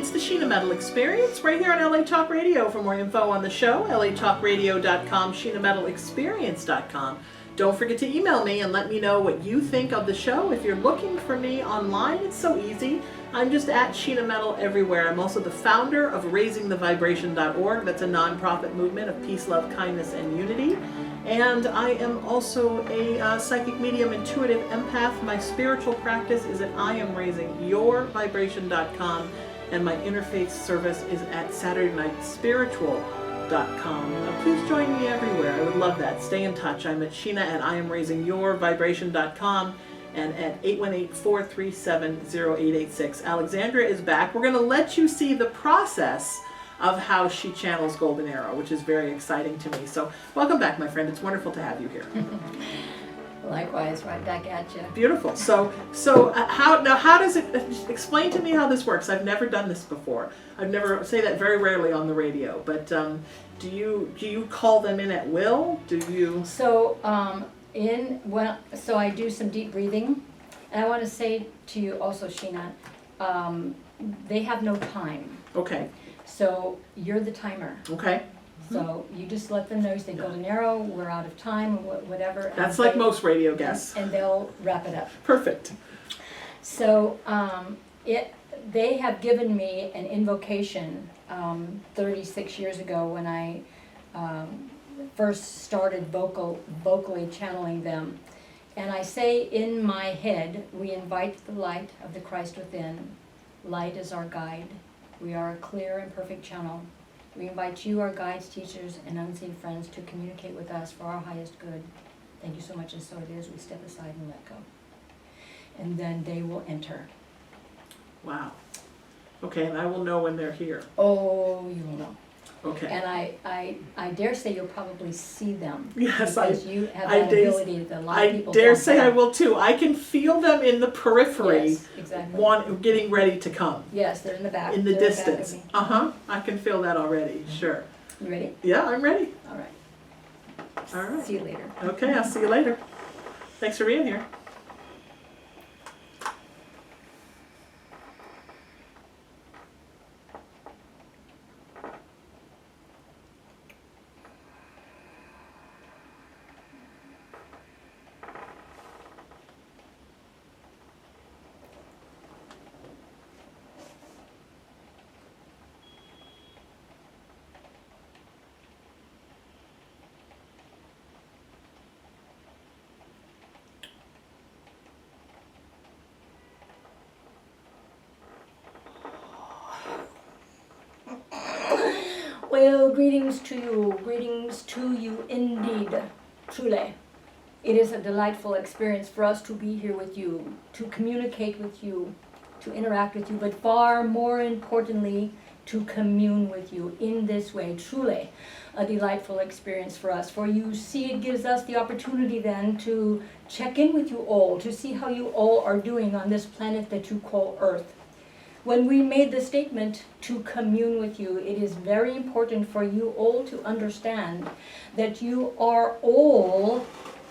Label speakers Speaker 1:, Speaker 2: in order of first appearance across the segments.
Speaker 1: It's the Sheena Metal Experience right here on LA Talk Radio. For more info on the show, latalkradio.com, SheenaMetalExperience.com. Don't forget to email me and let me know what you think of the show. If you're looking for me online, it's so easy. I'm just at Sheena Metal everywhere. I'm also the founder of RaisingTheVibration.org. That's a nonprofit movement of peace, love, kindness, and unity. And I am also a psychic medium, intuitive empath. My spiritual practice is at IamRaisingYourVibration.com. And my interfaith service is at SaturdayNightSpiritual.com. Please join me everywhere. I would love that. Stay in touch. I'm at Sheena at IamRaisingYourVibration.com and at 818-437-0886. Alexandra is back. We're going to let you see the process of how she channels Golden Arrow, which is very exciting to me. So welcome back, my friend. It's wonderful to have you here.
Speaker 2: Likewise, right back at you.
Speaker 1: Beautiful. So how does it, explain to me how this works? I've never done this before. I've never, say that very rarely on the radio, but do you call them in at will? Do you?
Speaker 2: So so I do some deep breathing, and I want to say to you also, Sheena, they have no time.
Speaker 1: Okay.
Speaker 2: So you're the timer.
Speaker 1: Okay.
Speaker 2: So you just let them know, you say, Golden Arrow, we're out of time, whatever.
Speaker 1: That's like most radio guests.
Speaker 2: And they'll wrap it up.
Speaker 1: Perfect.
Speaker 2: So they have given me an invocation 36 years ago when I first started vocally channeling them. And I say in my head, we invite the light of the Christ within. Light is our guide. We are a clear and perfect channel. We invite you, our guides, teachers, and unseen friends to communicate with us for our highest good. Thank you so much, and so it is. We step aside and let go. And then they will enter.
Speaker 1: Wow. Okay, and I will know when they're here.
Speaker 2: Oh, you will know.
Speaker 1: Okay.
Speaker 2: And I dare say you'll probably see them.
Speaker 1: Yes,
Speaker 2: because you have that ability that a lot of people
Speaker 1: I dare
Speaker 2: don't
Speaker 1: say
Speaker 2: have.
Speaker 1: I will too. I can feel them in the periphery.
Speaker 2: Yes, exactly.
Speaker 1: Getting ready to come.
Speaker 2: Yes, they're in the back.
Speaker 1: In the
Speaker 2: They're
Speaker 1: distance.
Speaker 2: back of me.
Speaker 1: I can feel that already. Sure.
Speaker 2: You ready?
Speaker 1: Yeah, I'm ready.
Speaker 2: All right.
Speaker 1: All right.
Speaker 2: See you later.
Speaker 1: Okay, I'll see you later. Thanks for being here.
Speaker 2: Well, greetings to you indeed, truly. It is a delightful experience for us to be here with you, to communicate with you, to interact with you, but far more importantly, to commune with you in this way. Truly a delightful experience for us. For you see, it gives us the opportunity then to check in with you all, to see how you all are doing on this planet that you call Earth. When we made the statement to commune with you, it is very important for you all to understand that you are all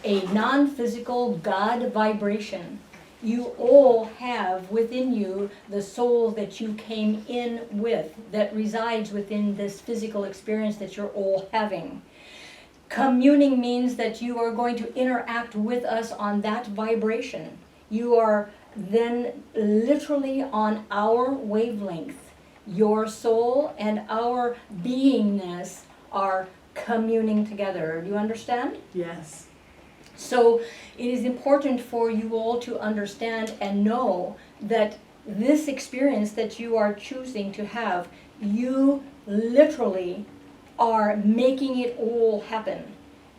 Speaker 2: a non-physical God vibration. You all have within you the soul that you came in with, that resides within this physical experience that you're all having. Communing means that you are going to interact with us on that vibration. You are then literally on our wavelength. Your soul and our beingness are communing together. Do you understand?
Speaker 1: Yes.
Speaker 2: So it is important for you all to understand and know that this experience that you are choosing to have, you literally are making it all happen.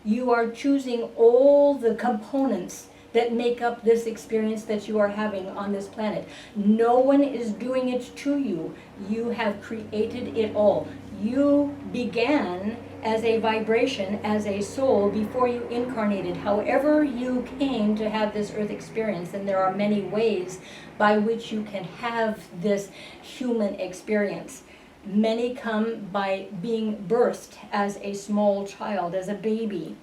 Speaker 2: You are choosing all the components that make up this experience that you are having on this planet. No one is doing it to you. You have created it all. You began as a vibration, as a soul, before you incarnated. However you came to have this earth experience, and there are many ways by which you can have this human experience. Many come by being birthed as a small child, as a baby.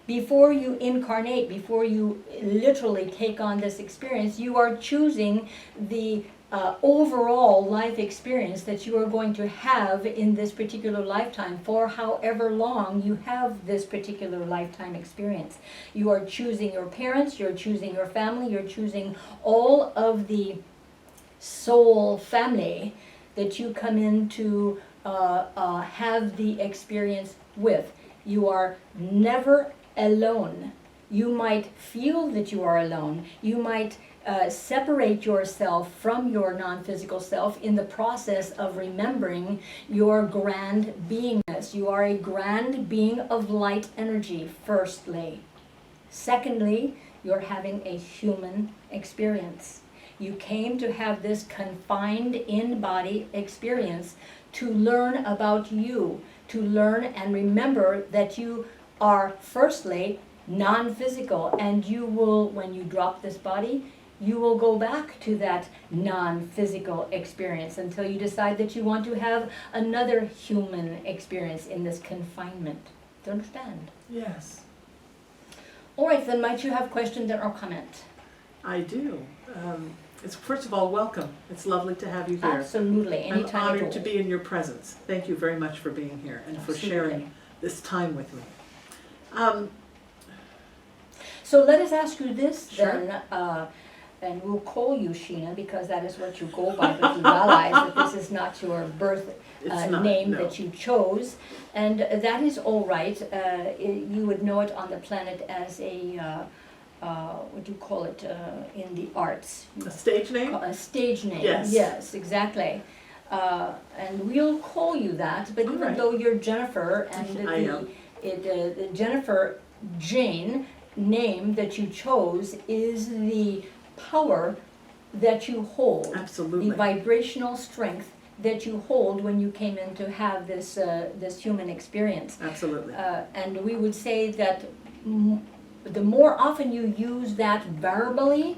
Speaker 2: Before you incarnate, before you literally take on this experience, you are choosing the overall life experience that you are going to have in this particular lifetime for however long you have this particular lifetime experience. You are choosing your parents, you're choosing your family, you're choosing all of the soul family that you come in to have the experience with. You are never alone. You might feel that you are alone. You might separate yourself from your non-physical self in the process of remembering your grand beingness. You are a grand being of light energy, firstly. Secondly, you're having a human experience. You came to have this confined in-body experience to learn about you, to learn and remember that you are, firstly, non-physical, and you will, when you drop this body, you will go back to that non-physical experience until you decide that you want to have another human experience in this confinement. Do you understand?
Speaker 1: Yes.
Speaker 2: All right, then might you have questions or comment?
Speaker 1: I do. First of all, welcome. It's lovely to have you here.
Speaker 2: Absolutely, anytime
Speaker 1: I'm
Speaker 2: at
Speaker 1: honored
Speaker 2: all.
Speaker 1: to be in your presence. Thank you very much for being here and for sharing this time with me.
Speaker 2: So let us ask you this
Speaker 1: Sure.
Speaker 2: then, and we'll call you Sheena because that is what you go by, but you realize that this is not your birth
Speaker 1: It's not,
Speaker 2: name
Speaker 1: no.
Speaker 2: that you chose, and that is all right. You would know it on the planet as a, what do you call it in the arts?
Speaker 1: A stage name?
Speaker 2: A stage name.
Speaker 1: Yes.
Speaker 2: Yes, exactly. And we'll call you that, but even
Speaker 1: Right.
Speaker 2: though you're Jennifer and
Speaker 1: I know.
Speaker 2: the Jennifer Jane name that you chose is the power that you hold,
Speaker 1: Absolutely.
Speaker 2: the vibrational strength that you hold when you came in to have this this human experience.
Speaker 1: Absolutely.
Speaker 2: And we would say that the more often you use that verbally,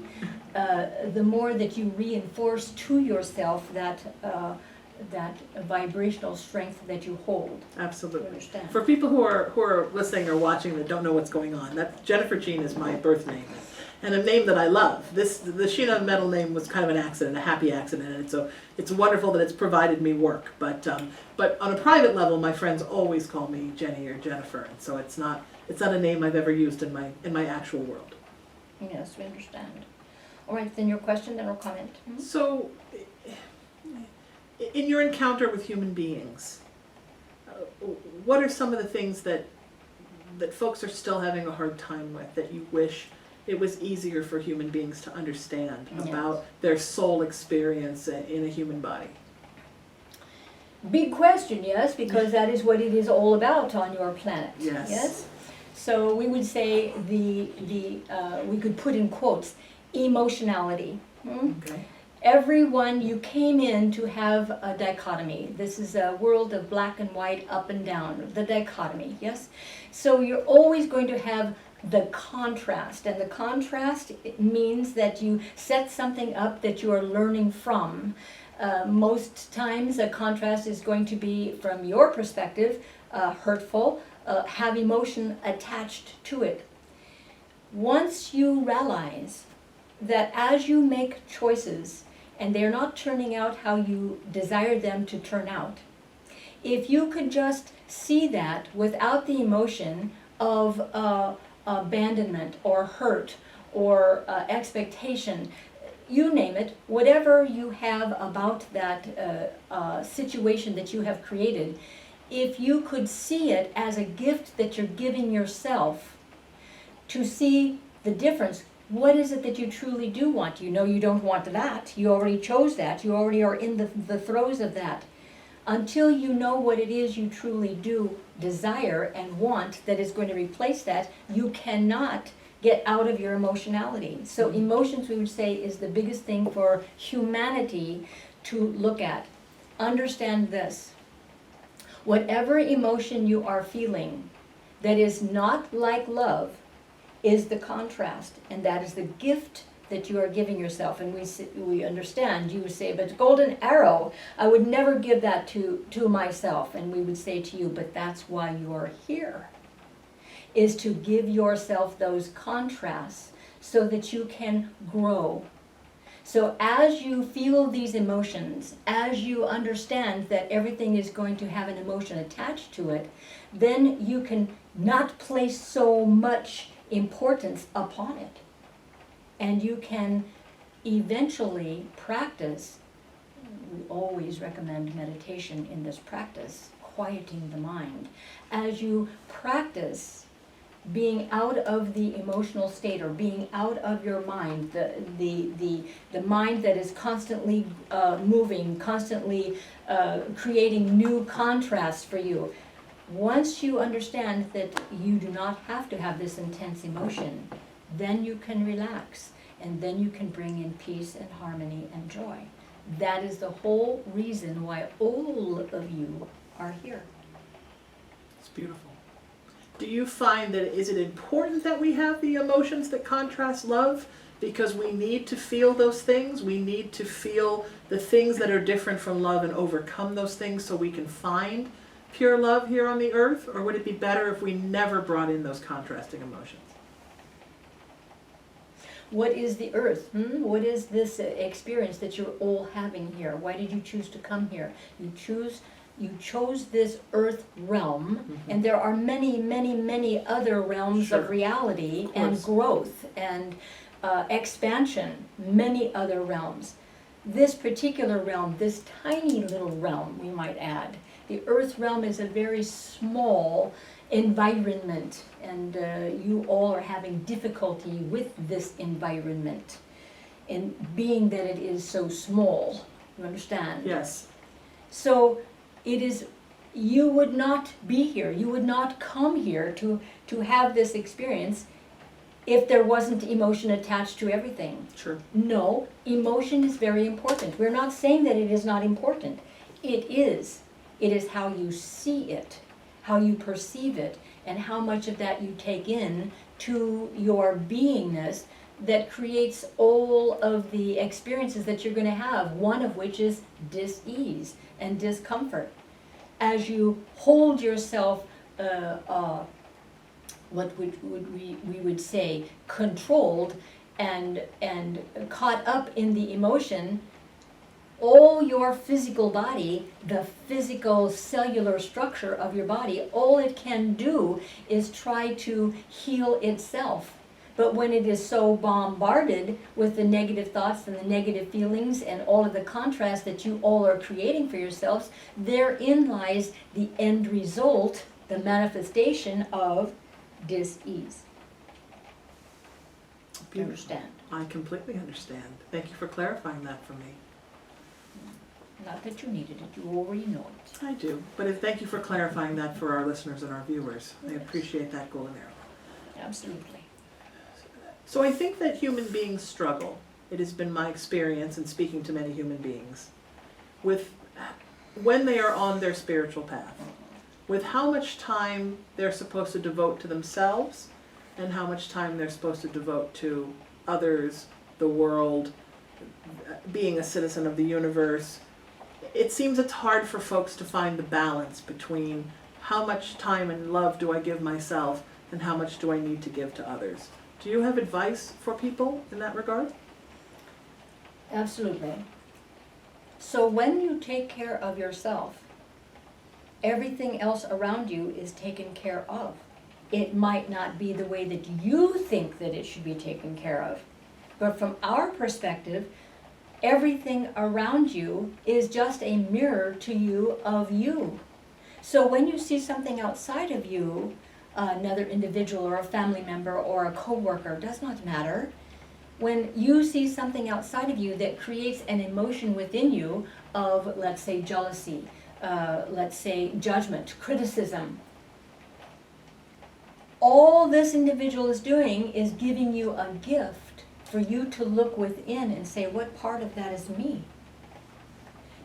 Speaker 2: the more that you reinforce to yourself that that vibrational strength that you hold.
Speaker 1: Absolutely.
Speaker 2: Understand?
Speaker 1: For people who are listening or watching that don't know what's going on, that Jennifer Jean is my birth name, and a name that I love. The Sheena Metal name was kind of an accident, a happy accident, and it's wonderful that it's provided me work. But on a private level, my friends always call me Jenny or Jennifer, and so it's not a name I've ever used in my actual world.
Speaker 2: Yes, we understand. All right, then your question, then or comment.
Speaker 1: So, in your encounter with human beings, what are some of the things that folks are still having a hard time with that you wish it was easier for human beings to understand about their soul experience in a human body?
Speaker 2: Big question, yes, because that is what it is all about on your planet.
Speaker 1: Yes.
Speaker 2: Yes. So we would say we could put in quotes emotionality.
Speaker 1: Okay.
Speaker 2: Everyone, you came in to have a dichotomy. This is a world of black and white, up and down, the dichotomy, yes? So you're always going to have the contrast, and the contrast means that you set something up that you are learning from. Most times a contrast is going to be, from your perspective, hurtful, have emotion attached to it. Once you realize that as you make choices and they're not turning out how you desire them to turn out, if you could just see that without the emotion of abandonment or hurt or expectation, you name it, whatever you have about that situation that you have created, if you could see it as a gift that you're giving yourself to see the difference. What is it that you truly do want? You know you don't want that. You already chose that. You already are in the throes of that. Until you know what it is you truly do desire and want that is going to replace that, you cannot get out of your emotionality. So emotions, we would say, is the biggest thing for humanity to look at. Understand this. Whatever emotion you are feeling that is not like love is the contrast, and that is the gift that you are giving yourself. And we understand, you would say, but golden arrow, I would never give that to myself. And we would say to you, but that's why you're here, is to give yourself those contrasts so that you can grow, So as you feel these emotions, as you understand that everything is going to have an emotion attached to it, then you can not place so much importance upon it. And you can eventually practice. We always recommend meditation in this practice, quieting the mind. As you practice being out of the emotional state, or being out of your mind, the mind that is constantly moving, constantly creating new contrasts for you. Once you understand that you do not have to have this intense emotion, then you can relax, and then you can bring in peace and harmony and joy. That is the whole reason why all of you are here.
Speaker 1: It's beautiful. Do you find that, is it important that we have the emotions that contrast love? Because we need to feel those things. We need to feel the things that are different from love and overcome those things so we can find pure love here on the earth? Or would it be better if we never brought in those contrasting emotions?
Speaker 2: What is the earth? What is this experience that you're all having here? Why did you choose to come here? You chose this earth realm, and there are many, many, many other realms of reality and growth and expansion, many other realms. This particular realm, this tiny little realm, we might add, the earth realm is a very small environment, and you all are having difficulty with this environment, and being that it is so small, you understand?
Speaker 1: Yes.
Speaker 2: So it is, you would not be here, you would not come here to have this experience if there wasn't emotion attached to everything.
Speaker 1: Sure.
Speaker 2: No, emotion is very important. We're not saying that it is not important. It is. It is how you see it, how you perceive it, and how much of that you take in to your beingness that creates all of the experiences that you're going to have, one of which is dis-ease and discomfort. As you hold yourself, what we would say, controlled and caught up in the emotion, all your physical body, the physical cellular structure of your body, all it can do is try to heal itself. But when it is so bombarded with the negative thoughts and the negative feelings and all of the contrast that you all are creating for yourselves, therein lies the end result, the manifestation of dis-ease. You understand?
Speaker 1: I completely understand. Thank you for clarifying that for me.
Speaker 2: Not that you needed it, you already know it.
Speaker 1: I do, but thank you for clarifying that for our listeners and our viewers. I appreciate that, Golden Arrow.
Speaker 2: Absolutely.
Speaker 1: So I think that human beings struggle. It has been my experience in speaking to many human beings with when they are on their spiritual path, with how much time they're supposed to devote to themselves and how much time they're supposed to devote to others, the world, being a citizen of the universe. It seems it's hard for folks to find the balance between how much time and love do I give myself and how much do I need to give to others. Do you have advice for people in that regard?
Speaker 2: Absolutely. So when you take care of yourself, everything else around you is taken care of. It might not be the way that you think that it should be taken care of, but from our perspective, everything around you is just a mirror to you of you. So when you see something outside of you, another individual or a family member or a co-worker, does not matter. When you see something outside of you that creates an emotion within you of, let's say, jealousy, let's say judgment, criticism, all this individual is doing is giving you a gift for you to look within and say, what part of that is me?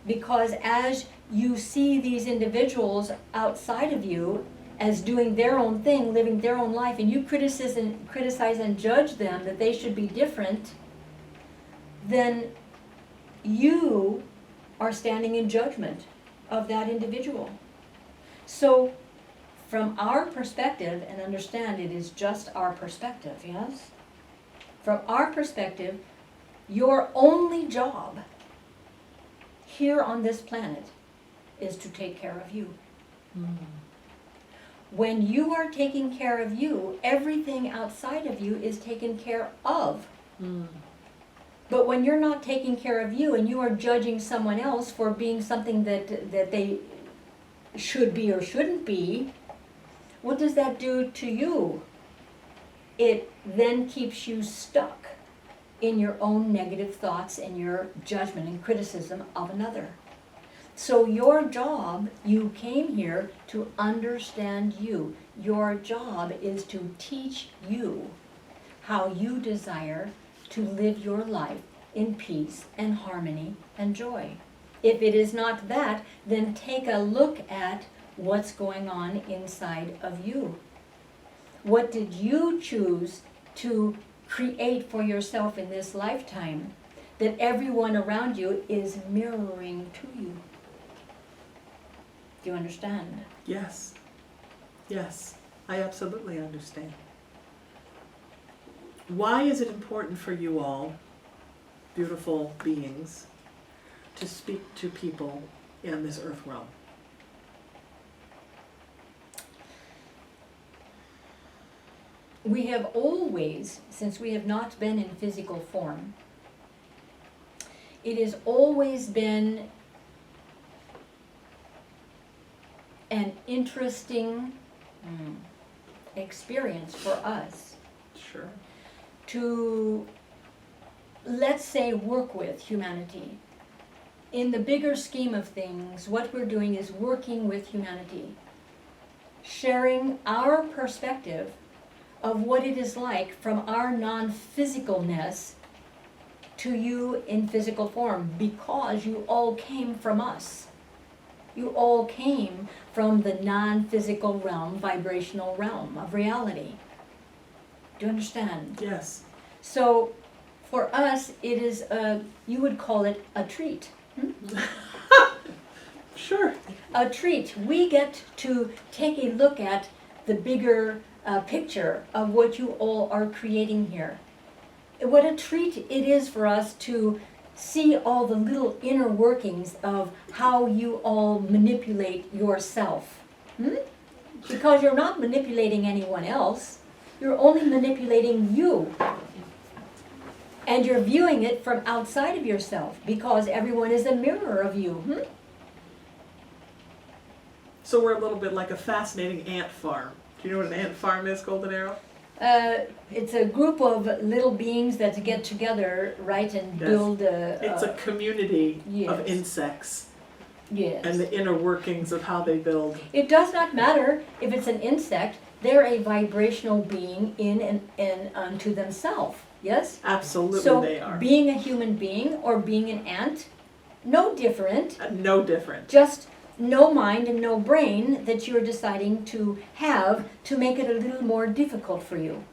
Speaker 2: Because as you see these individuals outside of you as doing their own thing, living their own life, and you criticize and judge them that they should be different, then you are standing in judgment of that individual. So from our perspective, and understand it is just our perspective, yes? From our perspective, Your only job here on this planet is to take care of you. When you are taking care of you, everything outside of you is taken care of. But when you're not taking care of you and you are judging someone else for being something that they should be or shouldn't be, what does that do to you? It then keeps you stuck in your own negative thoughts and your judgment and criticism of another. So your job, you came here to understand you. Your job is to teach you how you desire to live your life in peace and harmony and joy. If it is not that, then take a look at what's going on inside of you. What did you choose to create for yourself in this lifetime that everyone around you is mirroring to you? Do you understand?
Speaker 1: Yes. Yes, I absolutely understand. Why is it important for you all, beautiful beings, to speak to people in this earth realm?
Speaker 2: We have always, since we have not been in physical form, it has always been an interesting experience for us
Speaker 1: Sure.
Speaker 2: to, let's say, work with humanity. In the bigger scheme of things, what we're doing is working with humanity, sharing our perspective of what it is like from our non-physicalness to you in physical form, because you all came from us. You all came from the non-physical realm, vibrational realm of reality. Do you understand?
Speaker 1: Yes.
Speaker 2: So for us, it is you would call it a treat.
Speaker 1: Sure.
Speaker 2: A treat. We get to take a look at the bigger picture of what you all are creating here. What a treat it is for us to see all the little inner workings of how you all manipulate yourself. Because you're not manipulating anyone else. You're only manipulating you. And you're viewing it from outside of yourself because everyone is a mirror of you.
Speaker 1: So we're a little bit like a fascinating ant farm. Do you know what an ant farm is, Golden Arrow?
Speaker 2: It's a group of little beings that get together, right, and
Speaker 1: Yes.
Speaker 2: build
Speaker 1: It's a community of
Speaker 2: yes.
Speaker 1: insects
Speaker 2: Yes.
Speaker 1: and the inner workings of how they build.
Speaker 2: It does not matter if it's an insect. They're a vibrational being in and unto themselves. Yes?
Speaker 1: Absolutely
Speaker 2: So
Speaker 1: they are.
Speaker 2: being a human being or being an ant, no different.
Speaker 1: No different.
Speaker 2: Just no mind and no brain that you're deciding to have to make it a little more difficult for you.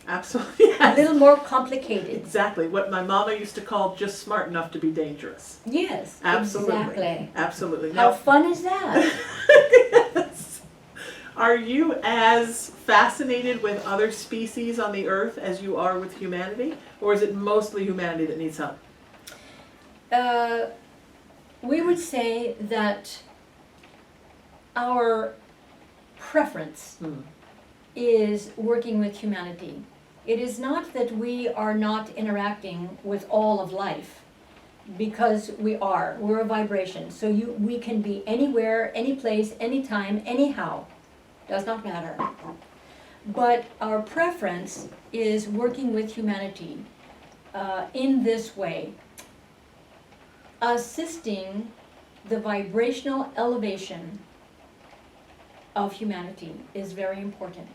Speaker 1: Absolutely. Yes.
Speaker 2: A little more complicated.
Speaker 1: Exactly. What my mama used to call just smart enough to be dangerous.
Speaker 2: Yes,
Speaker 1: Absolutely.
Speaker 2: exactly.
Speaker 1: Absolutely.
Speaker 2: How
Speaker 1: Now,
Speaker 2: fun is that?
Speaker 1: yes. Are you as fascinated with other species on the earth as you are with humanity? Or is it mostly humanity that needs help?
Speaker 2: We would say that our preference is working with humanity. It is not that we are not interacting with all of life, because we are. We're a vibration. So we can be anywhere, any place, anytime, anyhow. Does not matter. But our preference is working with humanity in this way, assisting the vibrational elevation of humanity is very important,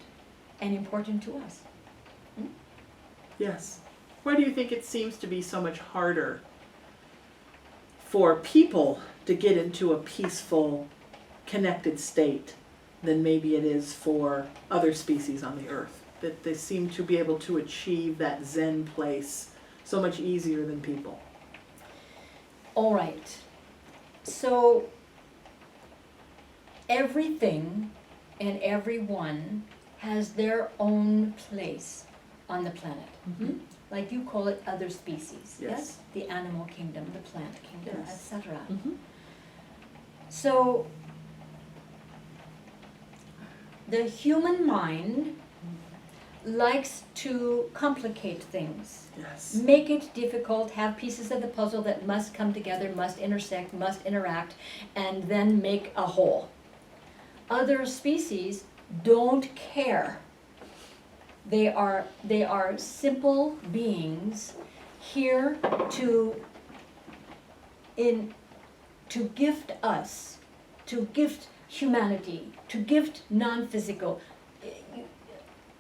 Speaker 2: and important to us.
Speaker 1: Yes. Why do you think it seems to be so much harder for people to get into a peaceful, connected state than maybe it is for other species on the earth? That they seem to be able to achieve that Zen place so much easier than people.
Speaker 2: All right. So everything and everyone has their own place on the planet. like you call it, other species,
Speaker 1: Yes.
Speaker 2: The animal kingdom, the plant kingdom,
Speaker 1: Yes.
Speaker 2: etc.
Speaker 1: Mm-hmm.
Speaker 2: So, the human mind likes to complicate things,
Speaker 1: Yes.
Speaker 2: make it difficult, have pieces of the puzzle that must come together, must intersect, must interact, and then make a whole. Other species don't care. They are simple beings here to gift us, to gift humanity, to gift non-physical.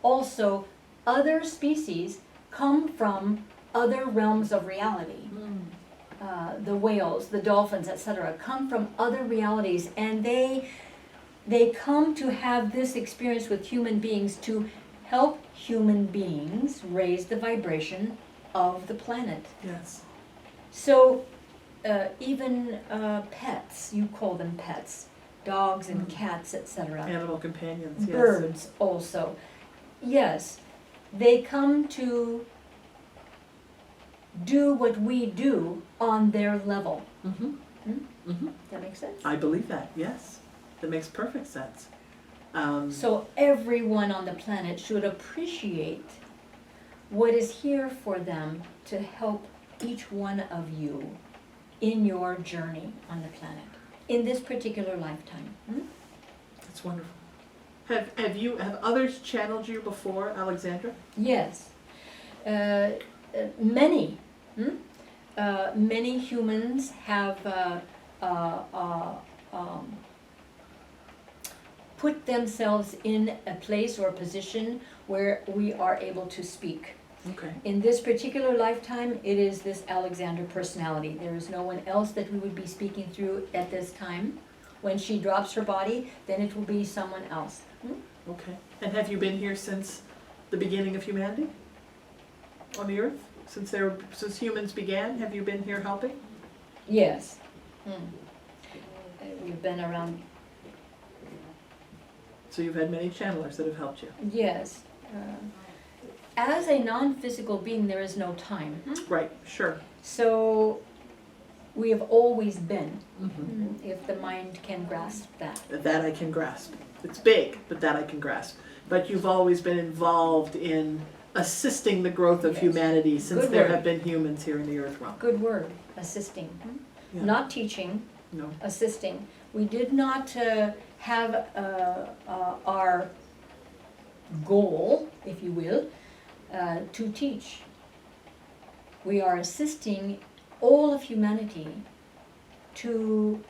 Speaker 2: Also, other species come from other realms of reality. The whales, the dolphins, etc., come from other realities, and they come to have this experience with human beings to help human beings raise the vibration of the planet.
Speaker 1: Yes.
Speaker 2: So even pets, you call them pets, dogs and cats, etc.
Speaker 1: Animal companions. Yes.
Speaker 2: Birds also. Yes, they come to do what we do on their level.
Speaker 1: Mm-hmm. Mm-hmm.
Speaker 2: That makes sense?
Speaker 1: I believe that. Yes. That makes perfect sense.
Speaker 2: So everyone on the planet should appreciate what is here for them to help each one of you in your journey on the planet, in this particular lifetime.
Speaker 1: That's wonderful. Have others channeled you before, Alexandra?
Speaker 2: Yes. Many. Many humans have put themselves in a place or a position where we are able to speak.
Speaker 1: Okay.
Speaker 2: In this particular lifetime, it is this Alexander personality. There is no one else that we would be speaking through at this time. When she drops her body, then it will be someone else.
Speaker 1: Okay. And have you been here since the beginning of humanity on the earth? Since humans began, have you been here helping?
Speaker 2: Yes. We've been around.
Speaker 1: So you've had many channelers that have helped you.
Speaker 2: Yes. As a non-physical being, there is no time.
Speaker 1: Right. Sure.
Speaker 2: So we have always been,
Speaker 1: Mm-hmm.
Speaker 2: if the mind can grasp that.
Speaker 1: That I can grasp. It's big, but that I can grasp. But you've always been involved in assisting the growth of
Speaker 2: Yes.
Speaker 1: humanity since
Speaker 2: Good
Speaker 1: there
Speaker 2: word.
Speaker 1: have been humans here in the earth realm.
Speaker 2: Good word, assisting.
Speaker 1: Yeah.
Speaker 2: Not teaching,
Speaker 1: No.
Speaker 2: assisting. We did not have our goal, if you will, to teach. We are assisting all of humanity to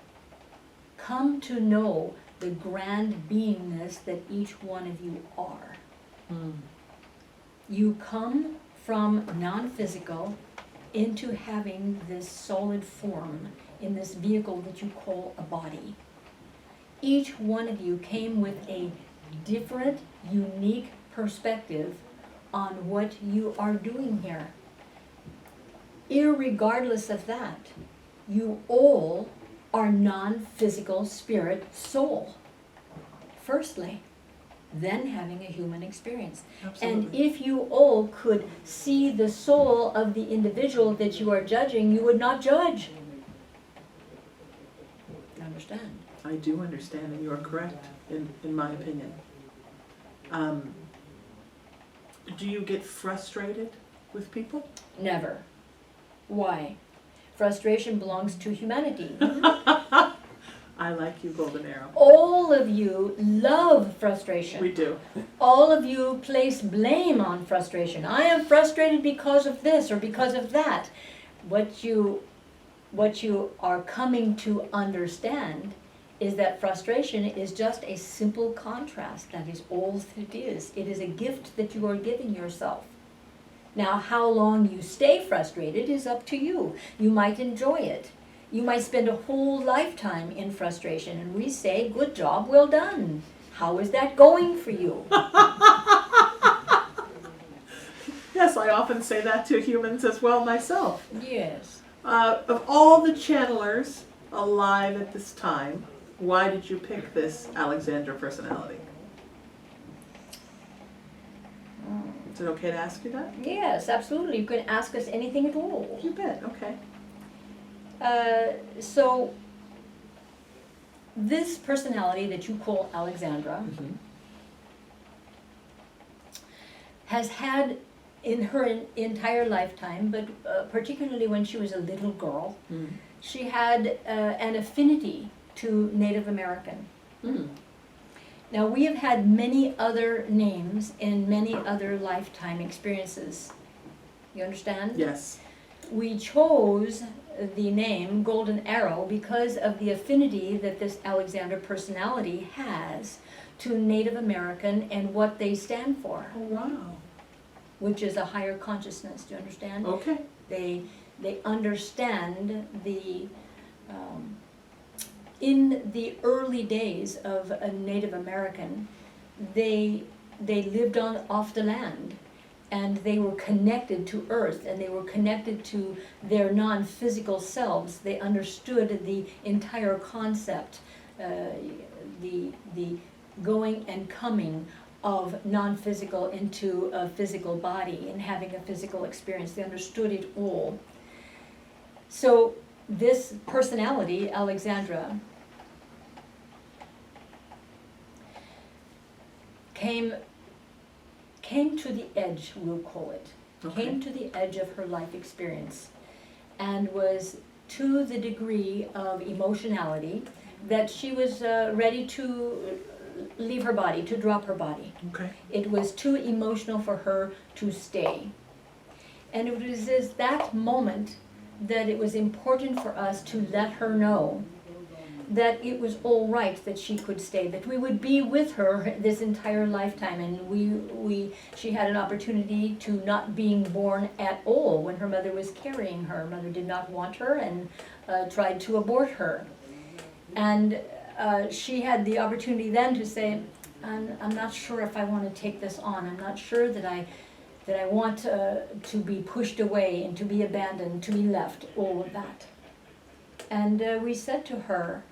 Speaker 2: come to know the grand beingness that each one of you are. You come from non-physical into having this solid form in this vehicle that you call a body. Each one of you came with a different, unique perspective on what you are doing here. Irregardless of that, you all are non-physical spirit soul, firstly, then having a human experience.
Speaker 1: Absolutely.
Speaker 2: And if you all could see the soul of the individual that you are judging, you would not judge. Understand?
Speaker 1: I do understand, and you are correct, in my opinion. Do you get frustrated with people?
Speaker 2: Never. Why? Frustration belongs to humanity.
Speaker 1: I like you, Golden Arrow.
Speaker 2: All of you love frustration.
Speaker 1: We do.
Speaker 2: All of you place blame on frustration. I am frustrated because of this or because of that. What you are coming to understand is that frustration is just a simple contrast. That is all it is. It is a gift that you are giving yourself. Now, how long you stay frustrated is up to you. You might enjoy it. You might spend a whole lifetime in frustration, and we say, good job, well done. How is that going for you?
Speaker 1: Yes, I often say that to humans as well myself.
Speaker 2: Yes.
Speaker 1: Of all the channelers alive at this time, why did you pick this Alexandra personality? Is it okay to ask you that?
Speaker 2: Yes, absolutely. You can ask us anything at all.
Speaker 1: You bet, okay.
Speaker 2: So, this personality that you call Alexandra
Speaker 1: Mm-hmm.
Speaker 2: has had in her entire lifetime, but particularly when she was a little girl,
Speaker 1: Mm.
Speaker 2: she had an affinity to Native American.
Speaker 1: Mm.
Speaker 2: Now, we have had many other names in many other lifetime experiences. You understand?
Speaker 1: Yes.
Speaker 2: We chose the name Golden Arrow because of the affinity that this Alexandra personality has to Native American and what they stand for,
Speaker 1: Oh, wow.
Speaker 2: which is a higher consciousness. Do you understand?
Speaker 1: Okay.
Speaker 2: They understand the in the early days of a Native American, they lived off the land, and they were connected to earth, and they were connected to their non-physical selves. They understood the entire concept, the going and coming of non-physical into a physical body and having a physical experience. They understood it all. So this personality, Alexandra, came to the edge, we'll call it,
Speaker 1: Okay.
Speaker 2: came to the edge of her life experience, and was to the degree of emotionality that she was ready to leave her body, to drop her body.
Speaker 1: Okay.
Speaker 2: It was too emotional for her to stay. And it was at that moment that it was important for us to let her know that it was all right that she could stay, that we would be with her this entire lifetime, and she had an opportunity to not being born at all when her mother was carrying her. Her mother did not want her and tried to abort her. And she had the opportunity then to say, I'm not sure if I want to take this on. I'm not sure that I want to be pushed away and to be abandoned, to be left, all of that. And we said to her,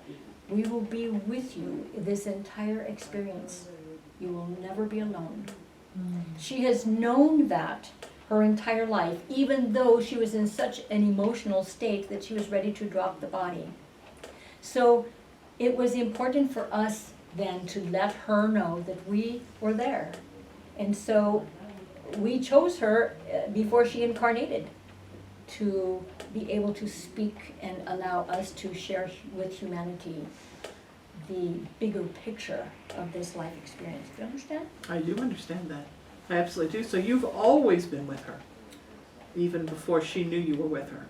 Speaker 2: we will be with you this entire experience. You will never be alone.
Speaker 1: Mm.
Speaker 2: She has known that her entire life, even though she was in such an emotional state that she was ready to drop the body. So it was important for us then to let her know that we were there. And so we chose her before she incarnated to be able to speak and allow us to share with humanity the bigger picture of this life experience. Do you understand?
Speaker 1: I do understand that. I absolutely do. So you've always been with her, even before she knew you were with her.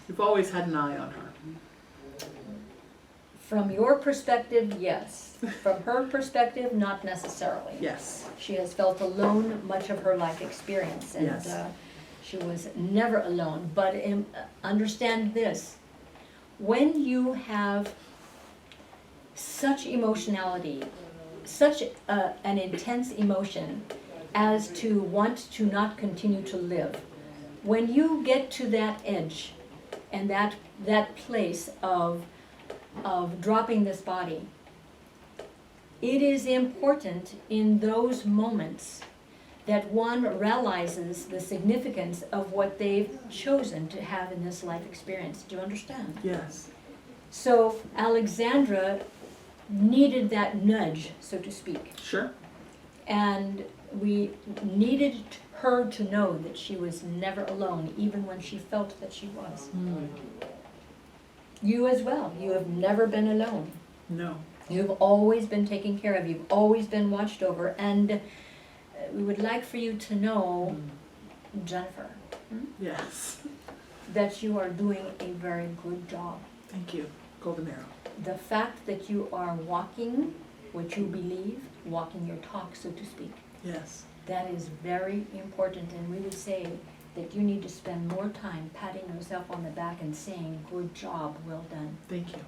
Speaker 1: You've always had an eye on her.
Speaker 2: From your perspective, yes. From her perspective, not necessarily.
Speaker 1: Yes.
Speaker 2: She has felt alone much of her life experience, and
Speaker 1: Yes.
Speaker 2: she was never alone. But understand this, when you have such emotionality, such an intense emotion as to want to not continue to live, when you get to that edge and that place of dropping this body, it is important in those moments that one realizes the significance of what they've chosen to have in this life experience. Do you understand?
Speaker 1: Yes.
Speaker 2: So Alexandra needed that nudge, so to speak.
Speaker 1: Sure.
Speaker 2: And we needed her to know that she was never alone, even when she felt that she was.
Speaker 1: Mm.
Speaker 2: You as well. You have never been alone.
Speaker 1: No.
Speaker 2: You've always been taken care of. You've always been watched over. And we would like for you to know, Jennifer,
Speaker 1: Yes.
Speaker 2: that you are doing a very good job.
Speaker 1: Thank you. Golden Arrow.
Speaker 2: The fact that you are walking what you believe, walking your talk, so to speak,
Speaker 1: Yes.
Speaker 2: that is very important. And we would say that you need to spend more time patting yourself on the back and saying, good job, well done.
Speaker 1: Thank you.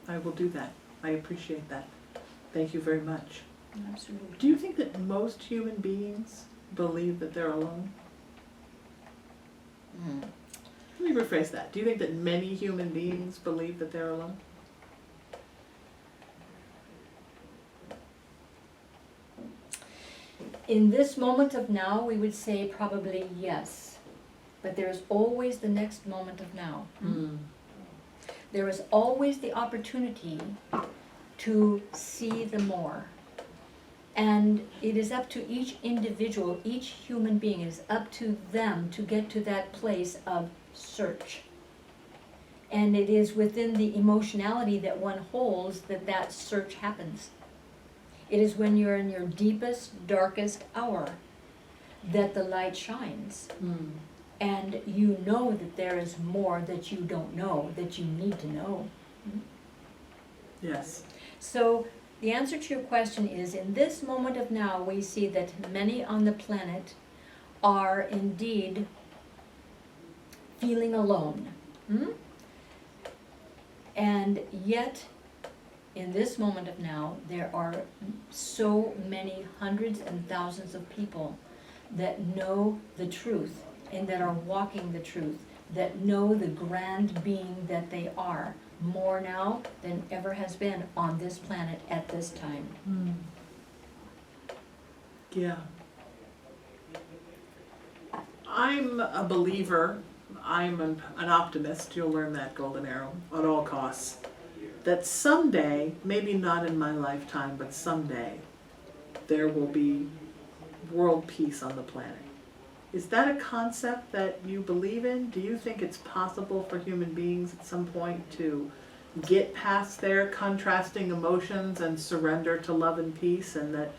Speaker 1: I will do that. I appreciate that. Thank you very much.
Speaker 2: Absolutely.
Speaker 1: Do you think that most human beings believe that they're alone? Let me rephrase that. Do you think that many human beings believe that they're alone?
Speaker 2: In this moment of now, we would say probably yes. But there is always the next moment of now. There is always the opportunity to see the more. And it is up to each individual, each human being, it is up to them to get to that place of search. And it is within the emotionality that one holds that that search happens. It is when you're in your deepest, darkest hour that the light shines. And you know that there is more that you don't know, that you need to know.
Speaker 1: Yes.
Speaker 2: So the answer to your question is, in this moment of now, we see that many on the planet are indeed feeling alone. And yet, in this moment of now, there are so many hundreds and thousands of people that know the truth and that are walking the truth, that know the grand being that they are, more now than ever has been on this planet at this time.
Speaker 1: Yeah. I'm a believer, I'm an optimist, you'll learn that, Golden Arrow, at all costs, that someday, maybe not in my lifetime, but someday, there will be world peace on the planet. Is that a concept that you believe in? Do you think it's possible for human beings at some point to get past their contrasting emotions and surrender to love and peace, and that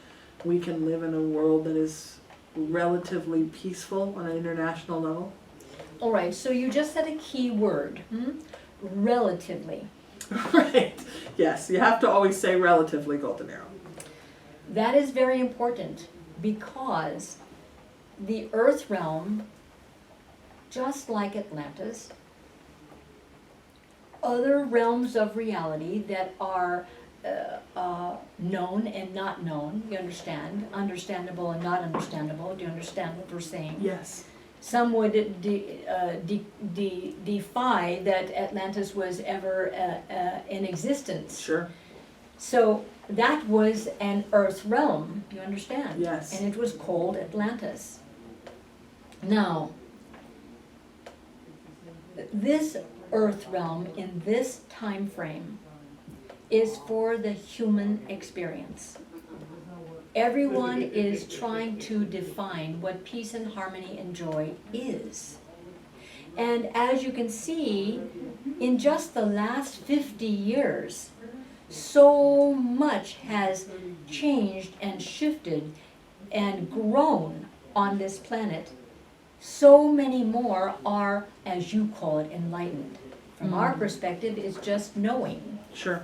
Speaker 1: we can live in a world that is relatively peaceful on an international level?
Speaker 2: All right, so you just said a key word, relatively.
Speaker 1: Right. Yes, you have to always say relatively, Golden Arrow.
Speaker 2: That is very important because the earth realm, just like Atlantis, other realms of reality that are known and not known, you understand, understandable and not understandable, do you understand what we're saying?
Speaker 1: Yes.
Speaker 2: Some would defy that Atlantis was ever in existence.
Speaker 1: Sure.
Speaker 2: So that was an earth realm, you understand?
Speaker 1: Yes.
Speaker 2: And it was called Atlantis. Now, this earth realm in this time frame is for the human experience. Everyone is trying to define what peace and harmony and joy is. And as you can see, in just the last 50 years, so much has changed and shifted and grown on this planet. So many more are, as you call it, enlightened. From our perspective, it's just knowing.
Speaker 1: Sure.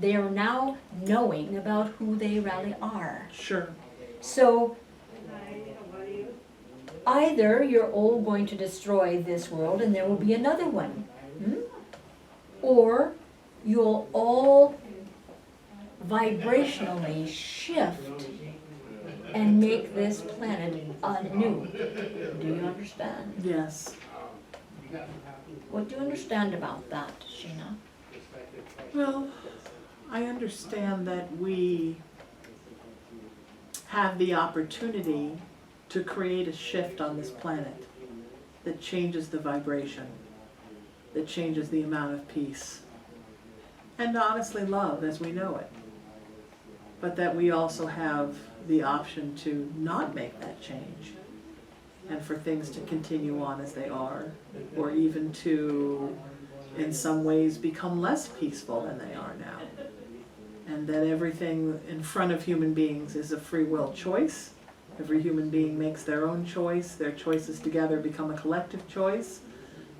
Speaker 2: They are now knowing about who they really are.
Speaker 1: Sure.
Speaker 2: So either you're all going to destroy this world and there will be another one, or you'll all vibrationally shift and make this planet anew. Do you understand?
Speaker 1: Yes.
Speaker 2: What do you understand about that, Sheena?
Speaker 1: Well, I understand that we have the opportunity to create a shift on this planet that changes the vibration, that changes the amount of peace, and honestly love as we know it. But that we also have the option to not make that change, and for things to continue on as they are, or even to, in some ways, become less peaceful than they are now. And that everything in front of human beings is a free will choice. Every human being makes their own choice. Their choices together become a collective choice,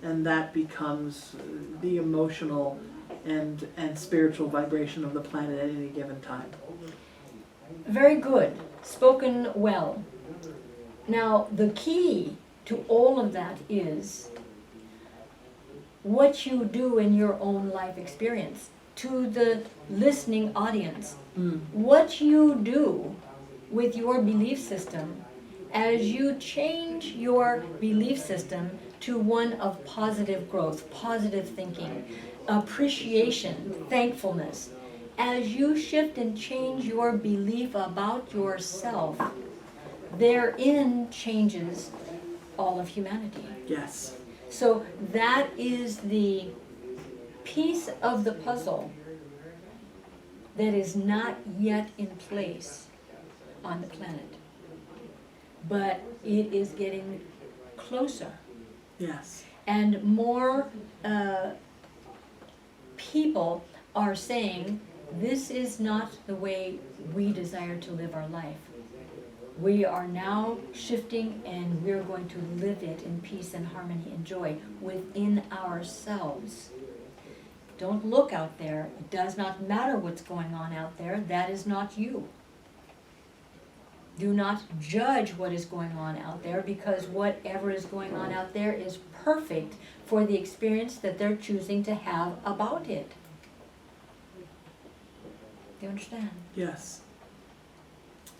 Speaker 1: and that becomes the emotional and spiritual vibration of the planet at any given time.
Speaker 2: Very good. Spoken well. Now, the key to all of that is what you do in your own life experience. To the listening audience, what you do with your belief system as you change your belief system to one of positive growth, positive thinking, appreciation, thankfulness. As you shift and change your belief about yourself therein changes all of humanity.
Speaker 1: Yes.
Speaker 2: So that is the piece of the puzzle that is not yet in place on the planet. But it is getting closer.
Speaker 1: Yes.
Speaker 2: And more people are saying, this is not the way we desire to live our life. We are now shifting, and we're going to live it in peace and harmony and joy within ourselves. Don't look out there. It does not matter what's going on out there. That is not you. Do not judge what is going on out there, because whatever is going on out there is perfect for the experience that they're choosing to have about it. Do you understand?
Speaker 1: Yes.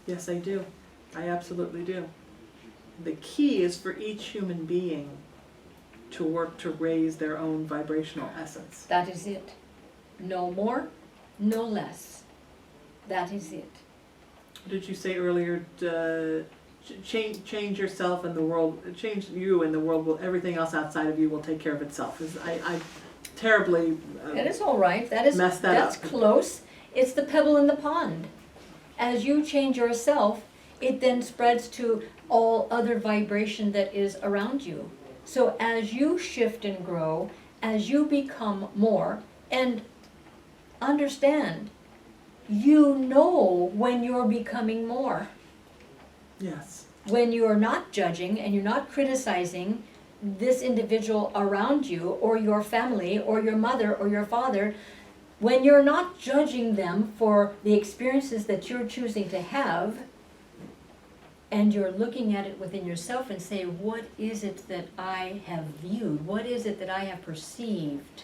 Speaker 1: Yes, I do. I absolutely do. The key is for each human being to work to raise their own vibrational essence.
Speaker 2: That is it. No more, no less. That is it.
Speaker 1: What did you say earlier? Change yourself and the world, change you and the world will, everything else outside of you will take care of itself. I terribly
Speaker 2: That is all right. That is,
Speaker 1: messed that
Speaker 2: that's
Speaker 1: up.
Speaker 2: close. It's the pebble in the pond. As you change yourself, it then spreads to all other vibration that is around you. So as you shift and grow, as you become more, and understand, you know when you're becoming more.
Speaker 1: Yes.
Speaker 2: When you're not judging and you're not criticizing this individual around you, or your family, or your mother, or your father, when you're not judging them for the experiences that you're choosing to have, and you're looking at it within yourself and say, what is it that I have viewed? What is it that I have perceived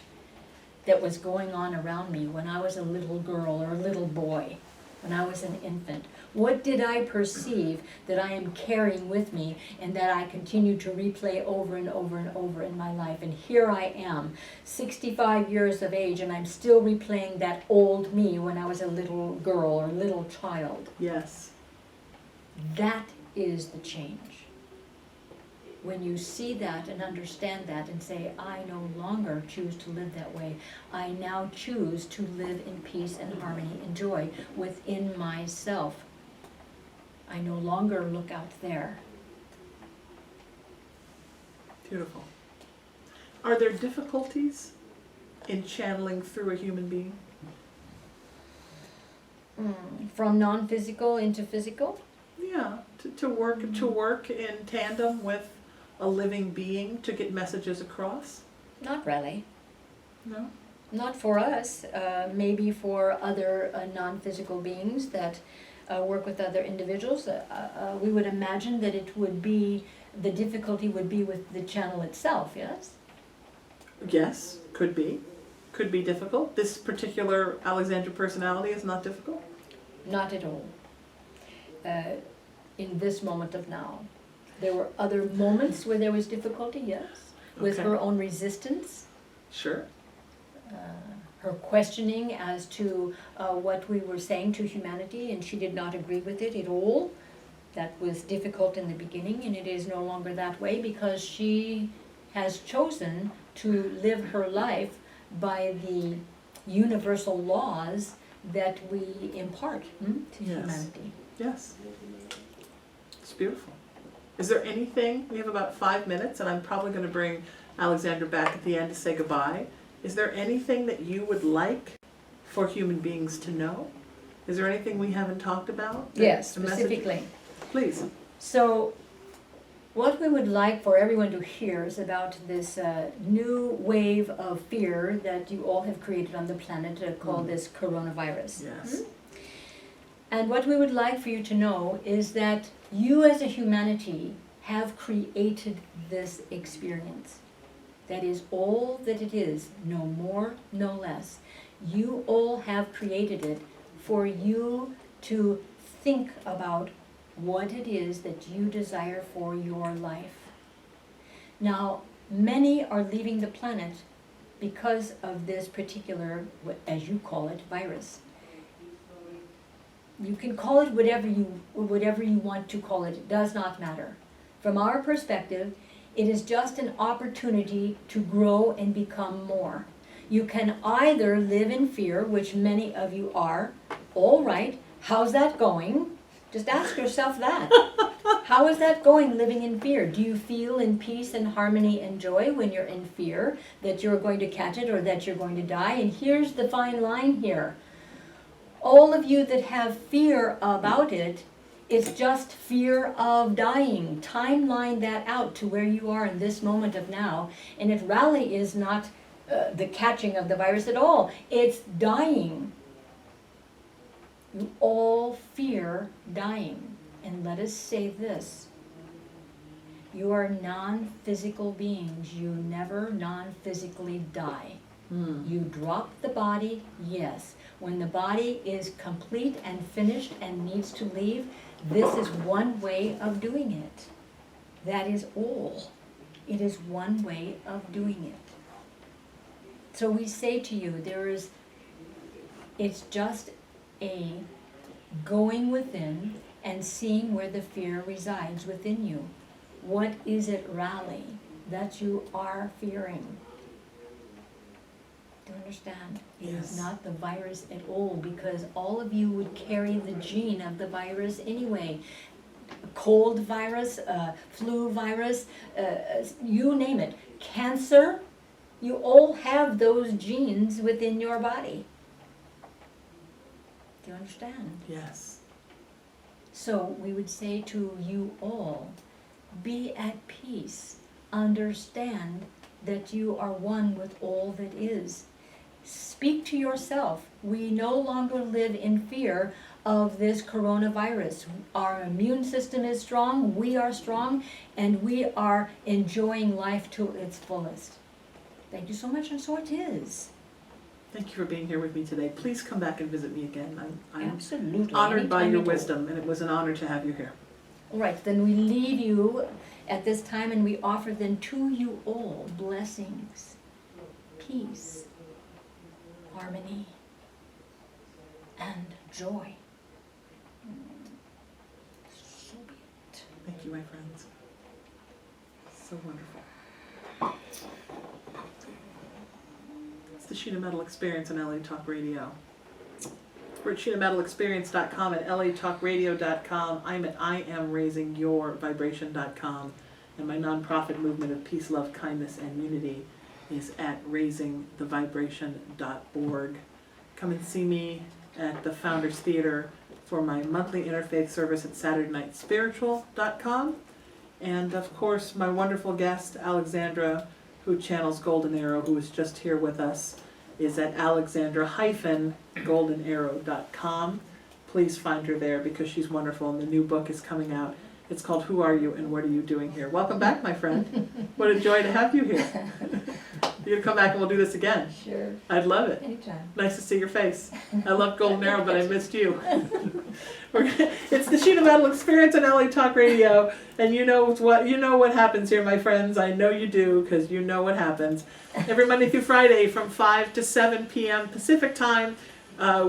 Speaker 2: that was going on around me when I was a little girl or a little boy, when I was an infant? What did I perceive that I am carrying with me and that I continue to replay over and over and over in my life? And here I am, 65 years of age, and I'm still replaying that old me when I was a little girl or little child.
Speaker 1: Yes.
Speaker 2: That is the change. When you see that and understand that and say, I no longer choose to live that way. I now choose to live in peace and harmony and joy within myself. I no longer look out there.
Speaker 1: Beautiful. Are there difficulties in channeling through a human being?
Speaker 2: From non-physical into physical?
Speaker 1: Yeah, to work in tandem with a living being to get messages across?
Speaker 2: Not really.
Speaker 1: No?
Speaker 2: Not for us. Maybe for other non-physical beings that work with other individuals. We would imagine that it would be, the difficulty would be with the channel itself, yes?
Speaker 1: Yes, could be. Could be difficult. This particular Alexandra personality is not difficult?
Speaker 2: Not at all. In this moment of now. There were other moments where there was difficulty, yes, with
Speaker 1: Okay.
Speaker 2: her own resistance,
Speaker 1: Sure.
Speaker 2: her questioning as to what we were saying to humanity, and she did not agree with it at all. That was difficult in the beginning, and it is no longer that way because she has chosen to live her life by the universal laws that we impart to
Speaker 1: Yes.
Speaker 2: humanity.
Speaker 1: Yes. It's beautiful. Is there anything, we have about 5 minutes, and I'm probably going to bring Alexandra back at the end to say goodbye. Is there anything that you would like for human beings to know? Is there anything we haven't talked about?
Speaker 2: Yes,
Speaker 1: A message?
Speaker 2: specifically.
Speaker 1: Please.
Speaker 2: So, what we would like for everyone to hear is about this new wave of fear that you all have created on the planet called this coronavirus.
Speaker 1: Yes.
Speaker 2: And what we would like for you to know is that you as a humanity have created this experience. That is all that it is, no more, no less. You all have created it for you to think about what it is that you desire for your life. Now, many are leaving the planet because of this particular, as you call it, virus. You can call it whatever you want to call it. It does not matter. From our perspective, it is just an opportunity to grow and become more. You can either live in fear, which many of you are. All right, how's that going? Just ask yourself that. How is that going, living in fear? Do you feel in peace and harmony and joy when you're in fear that you're going to catch it or that you're going to die? And here's the fine line here. All of you that have fear about it, it's just fear of dying. Timeline that out to where you are in this moment of now. And it really is not the catching of the virus at all. It's dying. You all fear dying. And let us say this. You are non-physical beings. You never non-physically die. You drop the body, yes. When the body is complete and finished and needs to leave, this is one way of doing it. That is all. It is one way of doing it. So we say to you, it's just a going within and seeing where the fear resides within you. What is it, Raleigh, that you are fearing? Do you understand? It is not the virus at all, because all of you would carry the gene of the virus anyway. Cold virus, flu virus, you name it. Cancer, you all have those genes within your body. Do you understand?
Speaker 1: Yes.
Speaker 2: So we would say to you all, be at peace. Understand that you are one with all that is. Speak to yourself. We no longer live in fear of this coronavirus. Our immune system is strong, we are strong, and we are enjoying life to its fullest. Thank you so much, and so it is.
Speaker 1: Thank you for being here with me today. Please come back and visit me again. I'm
Speaker 2: Absolutely.
Speaker 1: honored by
Speaker 2: Anytime
Speaker 1: your
Speaker 2: you do.
Speaker 1: wisdom, and it was an honor to have you here.
Speaker 2: All right, then we leave you at this time, and we offer then to you all blessings, peace, harmony, and joy. So be it.
Speaker 1: Thank you, my friends. So wonderful. It's the Sheena Metal Experience on LA Talk Radio. We're at SheenaMetalExperience.com and LATalkRadio.com. I'm at IamRaisingYourVibration.com. And my nonprofit movement of peace, love, kindness, and unity is at RaisingTheVibration.org. Come and see me at the Founders Theater for my monthly interfaith service at SaturdayNightSpiritual.com. And of course, my wonderful guest, Alexandra, who channels Golden Arrow, who is just here with us, is at Alexandra-goldenarrow.com. Please find her there because she's wonderful, and the new book is coming out. It's called Who Are You and What Are You Doing Here? Welcome back, my friend. What a joy to have you here. You're going to come back and we'll do this again.
Speaker 2: Sure.
Speaker 1: I'd love it.
Speaker 2: Anytime.
Speaker 1: Nice to see your face. I love Golden Arrow, but I missed you. It's the Sheena Metal Experience on LA Talk Radio, and you know what happens here, my friends. I know you do, because you know what happens. Every Monday through Friday from 5 to 7 p.m. Pacific Time,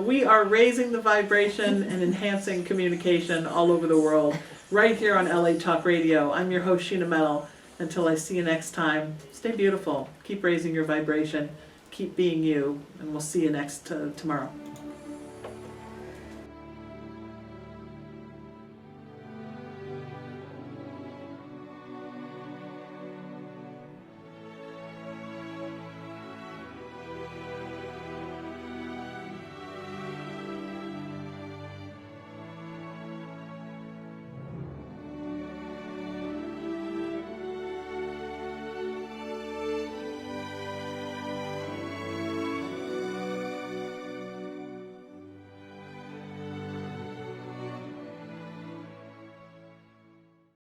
Speaker 1: we are raising the vibration and enhancing communication all over the world, right here on LA Talk Radio. I'm your host, Sheena Metal. Until I see you next time, stay beautiful. Keep raising your vibration. Keep being you, and we'll see you next tomorrow.